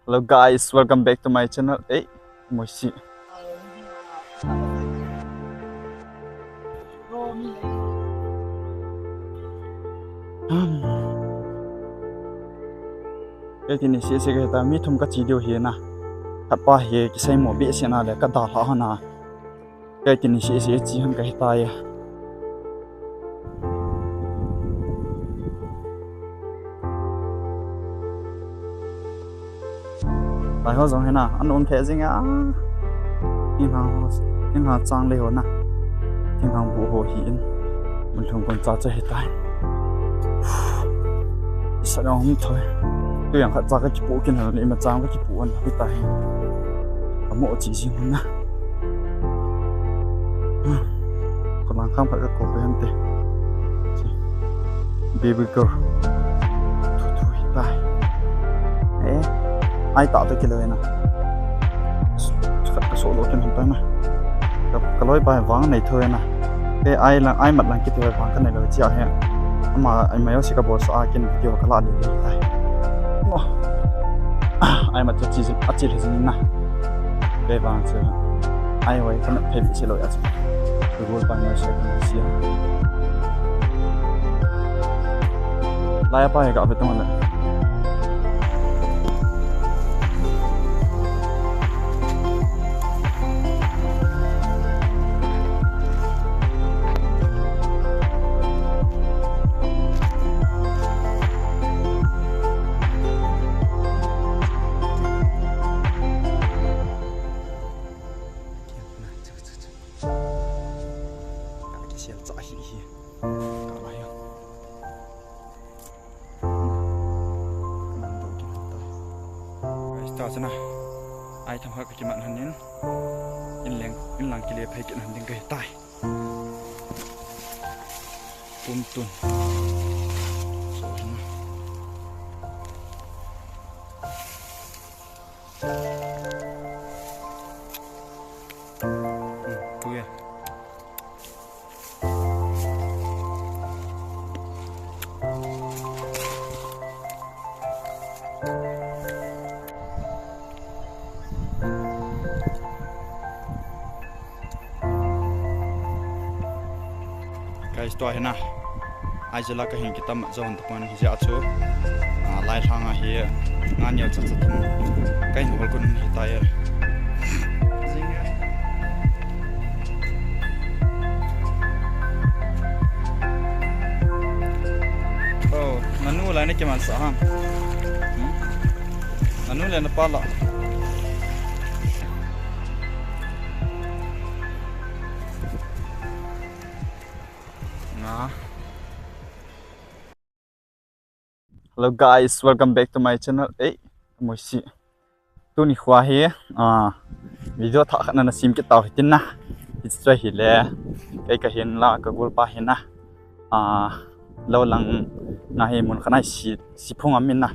Hello guys, welcome back to my channel. Hey, Moshi. Cái tin này sẽ cái ta mi thum cái chỉ điều hiền na, cắt ba hiền cái say mỏ bị xe na để cắt đào họ na. Cái tin này sẽ chỉ hơn cái ta ya. Tại họ giống thế na, anh ôn thế gì ngã. Thiên hàng trang lấy hồ na, thiên hàng bộ hồ hiền, mình không còn trả cho hết tay. Sao đâu không thôi. Tôi yang khát ra cái bộ kia là mà trang cái bộ anh bị tai, có mỗi chỉ riêng hơn na. Còn làm không phải cái cổ bên tê, baby girl, thôi tai, ai tạo tới cái lời nào, cái số lỗ trên hình tay mà, cái lối bài vắng này thôi nè, cái ai mặt là cái lời vắng cái này là chỉ hay, mà anh mấy ông sẽ có bộ sao cái video cái là được tai. Ai mà cho chỉ là gì nè, cái vàng chưa, ai vậy cái này phải bị lỗi à chứ, cái gối bài nó sẽ không gì à, lại apa ya gặp với tôi này, tao xem nào, ai thằng họ cái mặt hắn nhá, in làng kia phải cái hắn đừng gây tai, tuôn rồi nè, thôi à. Cái story này, ai giờ là cái hình kita mặc zone tập quan hi ja chu, lai thang à hi, ngan nhiều chắc chắc thum, cái hồ con hi tai à, nanu lại này cái màn sao ham, nanu lại nó pa lọ. Hello guys, welcome back to my channel. Hey, Moshi. Tu ni khwa hi video thak khana na sim ke taw hitin na. It's right here. Cái hiền là cái gol pa hiền na. Lâu lăng na hi mun khana si phong amin na.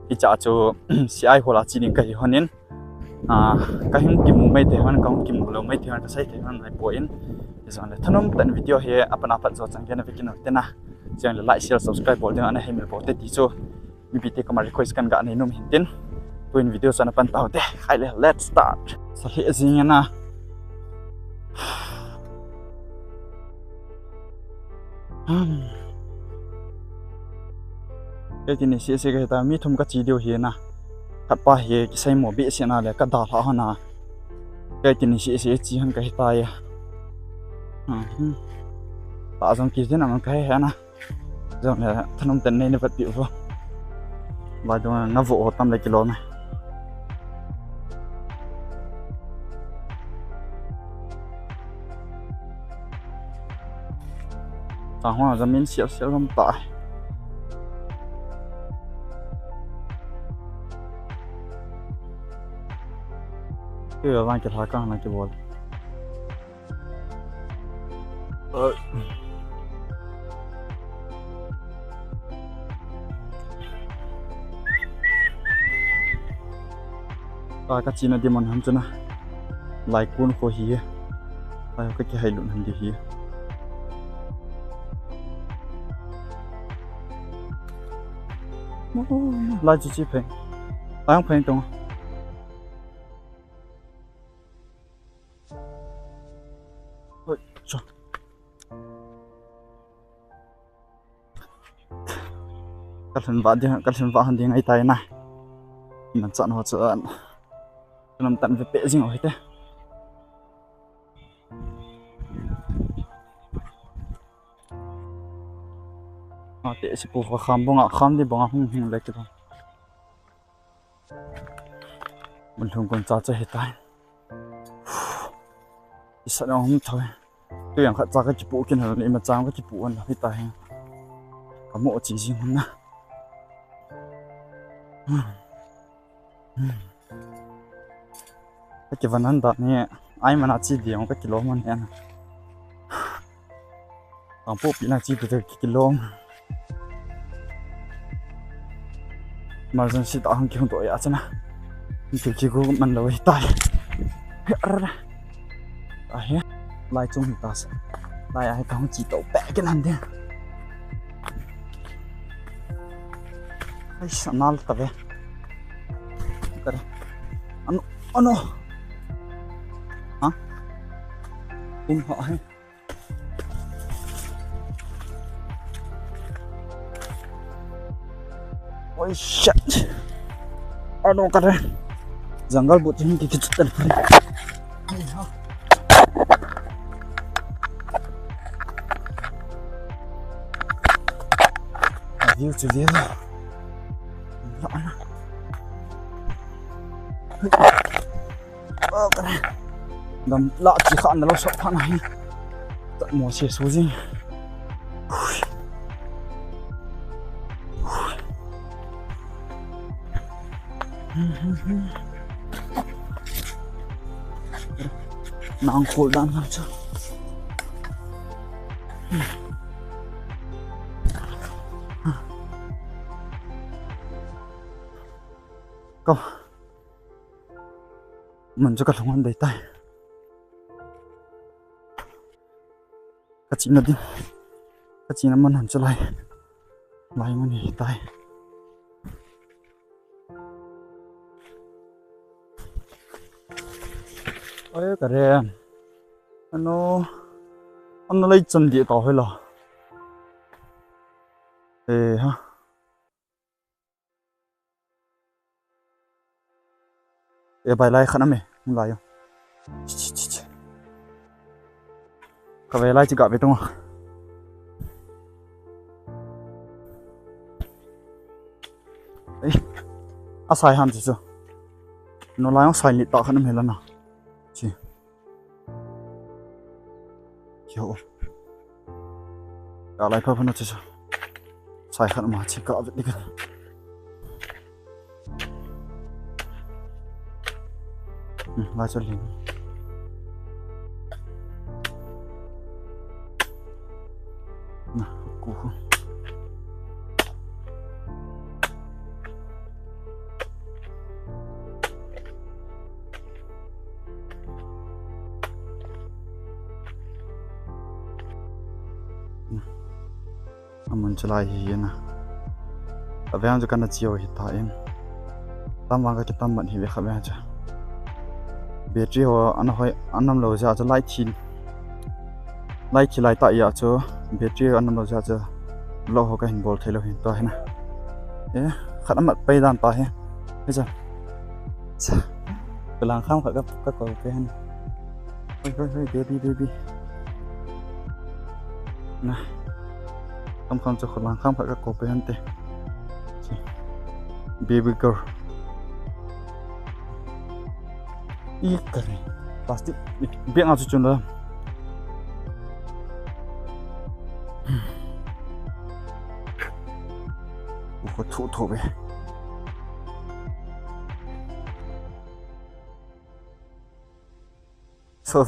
Hi cha chu si ai hola chi ning cái honin. Cái hin ki mu mai te han kaung ki mu lo mai te han sai te han ai poin. Isang le thanom tan video hi apana pat zo chang gena vikin te na. Jangan like, share, subscribe boleh dengan ane hemil boleh tisu. Bibit kamar request kan gak ane num hintin. Tuin video sana pantau deh. Hai let's start. Salih azinya na. Cái tin này sẽ cái ta mi thum cái chỉ điều hiền na. Cắt ba hiền cái say mỏ bị xe na để cắt đào họ na. Cái tin này sẽ chỉ hơn cái ta ya. Tạo xong kia thế nào cái hè na. Rồi là thân ông tên này nó vật biểu vô và cho nó vụ tâm lấy kilo này thằng hoa ra miếng xéo không tải cái là cái thằng con này cái bột cái chi nó đi mòn hầm cho nó lại cuốn khô hía lại cái hay luận hầm đi hía lại chỉ phèn ai không phèn trong cái lần vợ hắn đi ngay tay này mình chọn họ chọn làm tận về bể gì ngồi thế họ tệ sẽ buộc vào khám đi bông không lấy cái đó mình không còn cho hết tay sợ nó không thôi tôi yang khát ra cái chụp bộ kia là mà trang cái chụp bộ là hết tay có một chỉ riêng không na cái vấn đề đó nè ai mà nói chỉ điểm cái kilo mà nè còn bộ bị là chỉ được kilo mà dân sĩ tạo hàng kiểu tuổi á chứ na kiểu chỉ có mình là tay ai lại chung thì ta lại ai không chỉ tàu bẻ cái này đi ai sợ nào ta về cái này anh hả họ hay ôi shit anh cái này jungle buat ini kita telepon view to view cái này đầm lạ chỉ khăn là nó sợ khăn này tận mùa xỉa số gì nang khổ đan làm sao câu mình cho cả thằng ăn đầy tay cái chị nó đi cái chị nó mình hẳn cho lại mình đầy tay ôi cái này nó lấy chân địa tàu hay là ê ha ê bài lại khăn mày không lại không cái bài lại chỉ gặp về tung à ấy à sai hẳn chứ nó lại không sai nhị tạo khăn mày lần nào chị hiểu cả lại phải nó chứ sai khăn mà chỉ cọ vậy đi cái lại cho liền nè cú mình trở lại hiện nè ở bên cho căn chiều hiện tại em tam vàng cái tam bận thì về khắp bên cho biệt trí họ anh năm lâu ra cho lại chỉ lại tại giờ cho biệt trí anh năm lâu ra cho lâu họ cái hình bầu thấy lâu hiện tại nè thế khát mặt bay đàn tại he bây giờ cái làng không phải các cậu cái này ôi baby nè không cho khẩn làng không phải các cậu cái anh tê baby girl 이 그래 plastic biếng ao chun đó có thủ về sao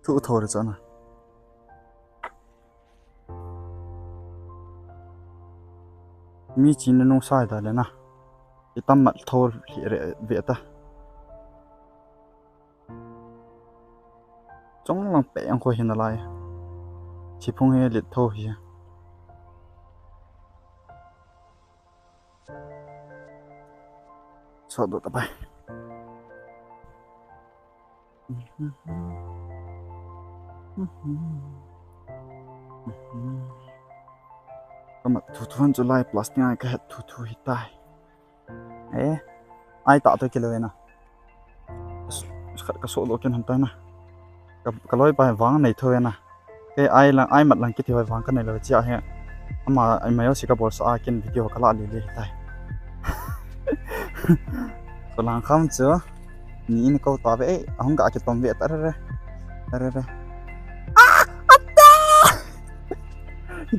thủ được chưa nào mi chỉ nên nông sai đó nè cái tâm mặt thôi vậy ta trong lòng bẻ coi hiện lại chỉ phong hệ liệt thôi sợ độ tập bài ก็มาทุนจุลัยพลาสติกไอ้ก็เห็ดทุหิตายไอ้ต่อตัวกิโลนะก็โซ่โลกินหันตายนะก็ลอยไปวางในเธอนะไอ้หมัดหลังกิที่ไว้วางกันในเลยเจ้าเหี้ยมาไอ้ไม่เอาสิกับบอสอากินวิดีโอก็ละเลยตายก็หลังคำเจอนี่ก็ตัวไปห้องกะจะต้มเวทอะไร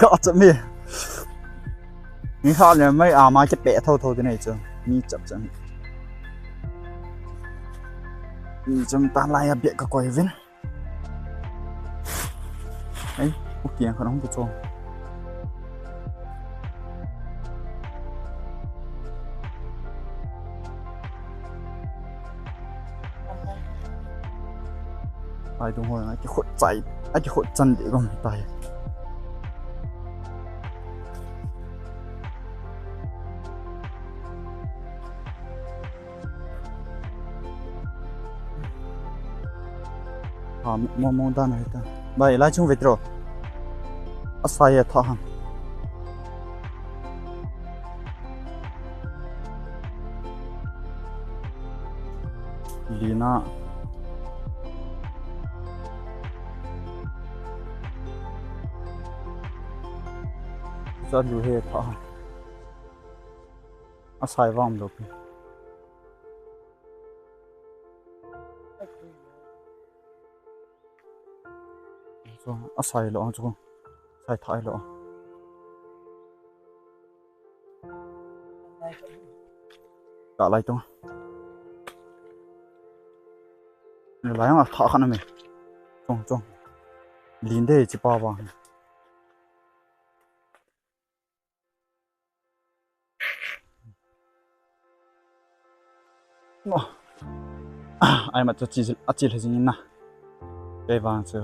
ก็จะมีนี่ข้าวเนี่ยไม่มาจะเปะเท่าที่ไหนเจอนี่จับจังนี่จังตาลายเบียก็ก่อยวินโอเคขนมผู้ชมไอ้ตรงหัวไอ้ที่ขดใจไอ้ที่ขดจันดีก็ไม่ตายมองด้านไหนตาไปไล่ช่วงเวทโรอาศัยท่าหันลีน่าจะอยู่เหตุท่าอาศัยว่างดูอาศัยหรอจุกใส่ถ่ายหรออะไรตัวอะไรอ่ะถ่ายขนาดไหนจงลิ้นได้จีบบ้างไอ้มาจะจีเลยจริงนะไปวางเจอ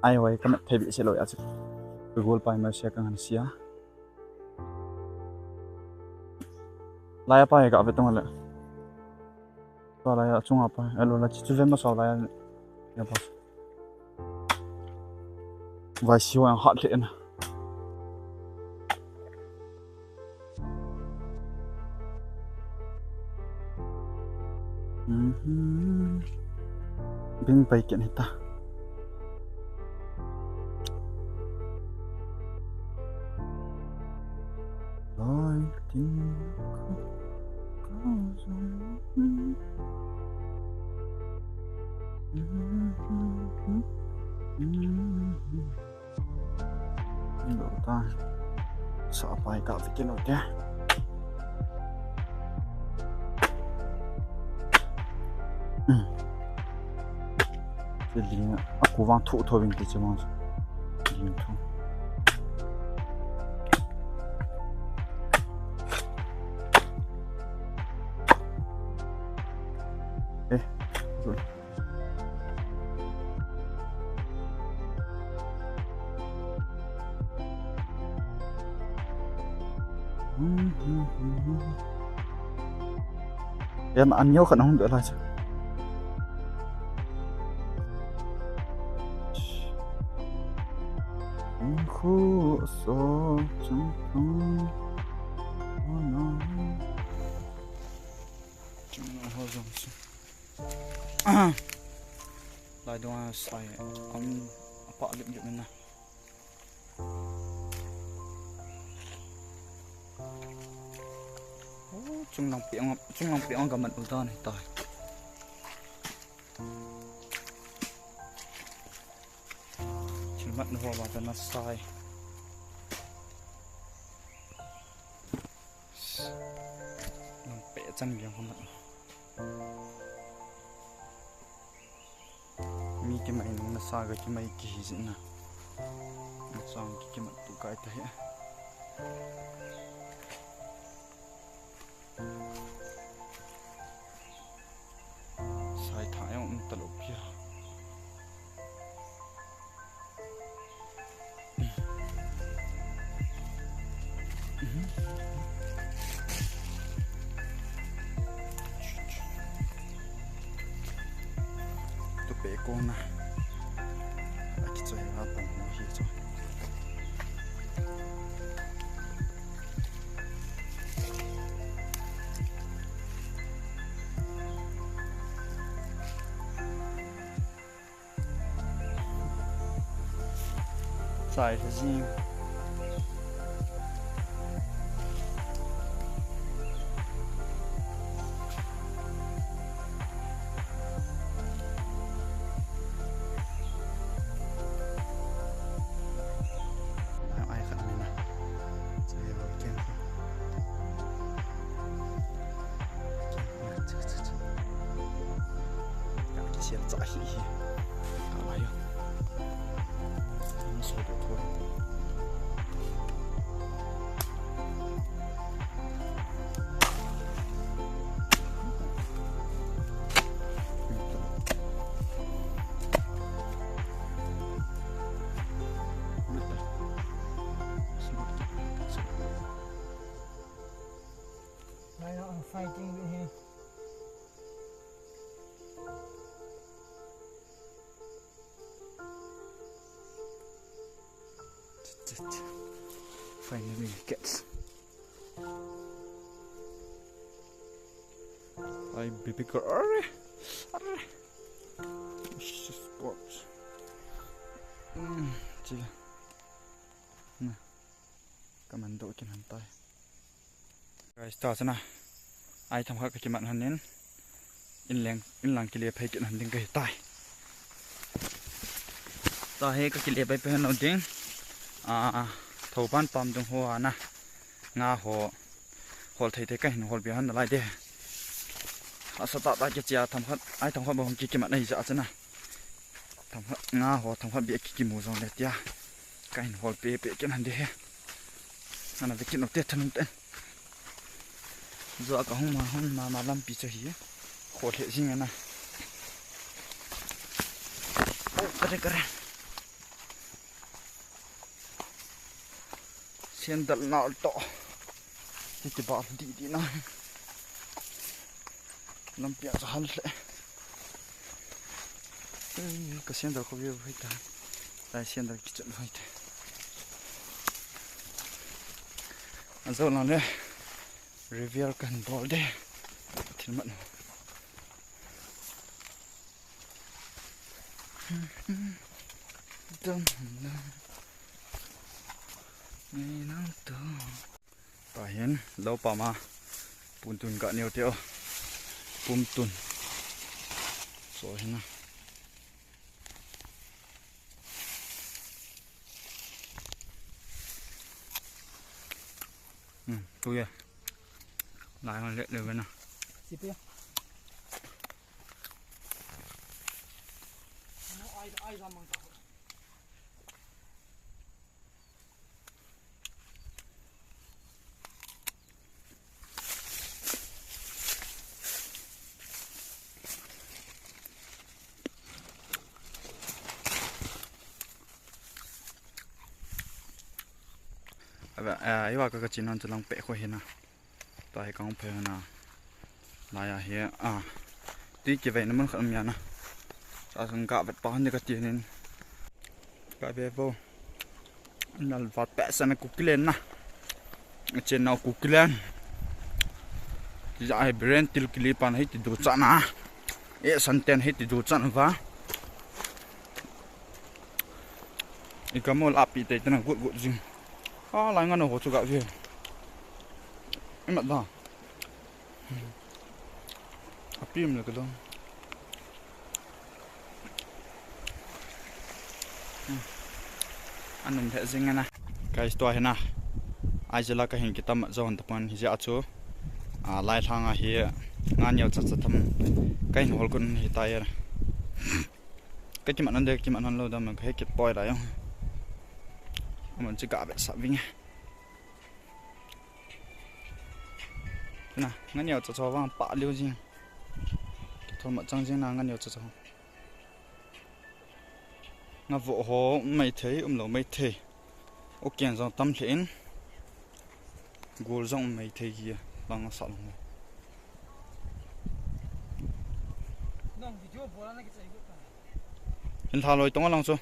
ไอ้ไว้ก็ไม่เทบิเฉลยอาจจะไปกูไปมาเช็คกันเสียไล่ไปก็เอาไปตรงนั้นแหละก็ไล่ช่วงเอาไปไอ้รู้ละจิตใจมาสอบไล่เนี่ยพอไว้ชิวอันฮอตเลยนะบินไปเก็บให้ตาลอยทิ้งดูตาสอบไปกับวิกิโนเดียligne aku vang thu tho vin ti chama ligne thu good em ăn nhiều khả năng được là chứ khu số trong không lại đồ xài ông bỏ liệm liệm này chung lòng biển cả mình ủi to này tỏi chỉ mất nó vào cho nó sai lòng bể chân biển không lận mi cái mày nó sai cái mày kỳ dị nè nó xong cái mặt tụ cái thế sai thái ông tận lục kia tụ bể con nè cái chơi ra bằng nó gì rồi Sai thế gì ai khăn này nè chỉ rồi kem cái xiên炸嘻嘻干嘛呀速度拖fighting with him. Finally gets I baby girl sports chị nè các bạn đội trên bàn tay guys start na ai tham khảo cái mặt hình nến in làng cái liệp hay chuyện hình cái tay ta hay cái liệp hay hình nổi tiếng thầu ban pam trong hoa na nga hồ hồ thấy cái hình hồ biển lại đi sao tạo ra cái chia tham khảo ai tham khảo bằng cái mặt này giờ chứ na tham khảo nga hồ tham khảo bị cái mù rong này tia cái hình hồ bị cái hình đi anh là cái nó tiết thân tên giờ có không mà làm bị cho hí khổ thể gì này cái xem đặt nào to thì chỉ bảo đi nào làm việc cho hắn sẽ cái xem được không biết phải ta lại xem được cái chuyện phải ta giờ nào nữa reveal cần ball đây thì mặn bà hiến lâu bà mà bún tun gạo nhiều tiêu bún tun rồi nè tôi à lại còn lệ được nè ấy vào cái chuyện ăn cho lòng bể khỏi na tại con phải na lại here tí chỉ vậy nó mới không nhận na sao thằng cạo vật bón thì cái tiền nên cái bé vô là vặt bẹ sang nó cục lên na trên nó cục lên giờ ai brand til clip an hết thì đủ chán na sẵn tiền hết thì đủ chán va cái cam mol api tây nó gụt gụt gì lại ngon hồ chú gạo gì em mặt đó pim là cái đó anh mình thấy gì nghe nè cái story nè ai giờ là cái hình cái tâm zone tập anh hiện chú lại thang hiện ngan nhiều chặt chặt thầm cái hồ con hiện tại cái chim anh đây chim anh lâu đó mình thấy kịp boy lại không mình chỉ cả bị sợ vinh nè ngắn nhiều cho vang bạ liêu gì thôi mà trăng riêng nào ngắn nhiều cho ngà vỗ hồ mày thấy lẩu mày thấy ok rồi tâm lên gồm rong mày thấy gì bằng sợ lòng hiện thà rồi tông lòng số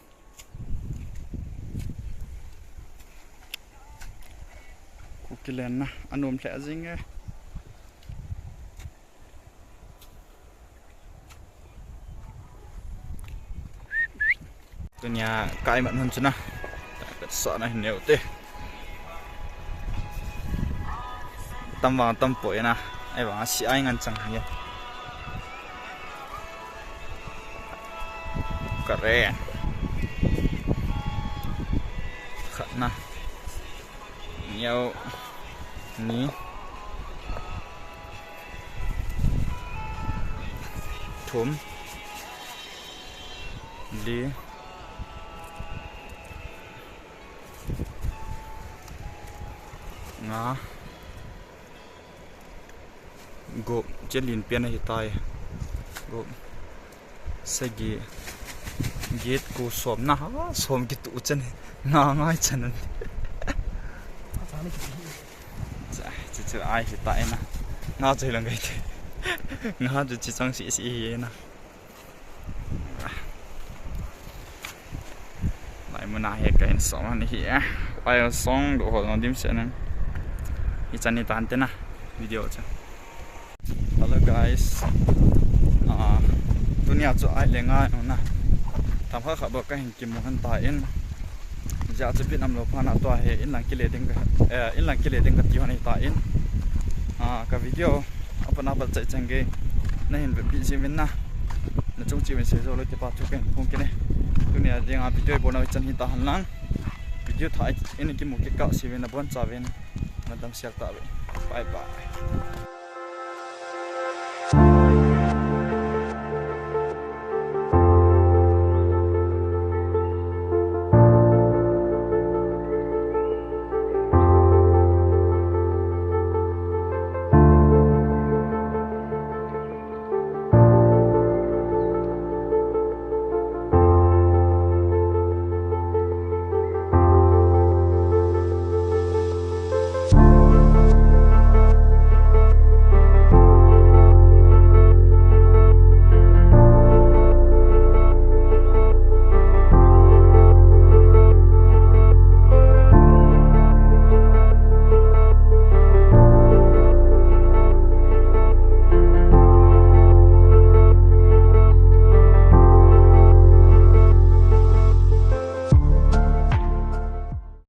cái lên na anh ôm sẽ dính ấy từ nhà cãi mặn hơn chứ na sợ này nếu thế tâm vào tâm bội na ai bảo sĩ anh ăn chẳng nhỉ keren khẩn na nhiều ní thúm đi ngã gộp trên liền pian này tay gộp sẽ gì ghét cô xóm na xóm cái tụ chân ngã ngay chân chỉ ai thì tại na ngã chơi là cái gì ngã chỉ trong sĩ na lại muốn nãy cái xóm này hả ai xóm đồ họ nói điểm sẽ nè đi chân đi tàn tên na video chứ hello guys dunia cho ai lên ngay naทำข้าวขับก็เห็นกิมมันตายอินจะจะพิจารณาผ่านตัวเหอินหลังกิเลสเองก็อินหลังกิเลสเองก็ที่วันนี้ตายอินกับวิดีโอเอาปนับใจจังเกยนั่นเห็นแบบพิจิตรนะนั่นจงจีเป็นเสียโซเลยที่ป้าทุกคนคงกินเลยตัวนี้ยังวิดีโอบนเอาจันหิตาหันหลังวิดีโอถ่ายอินกิมมุกเก่าสิเวนบนจ่าเวนนั่นทำเสียตาไปบายบาย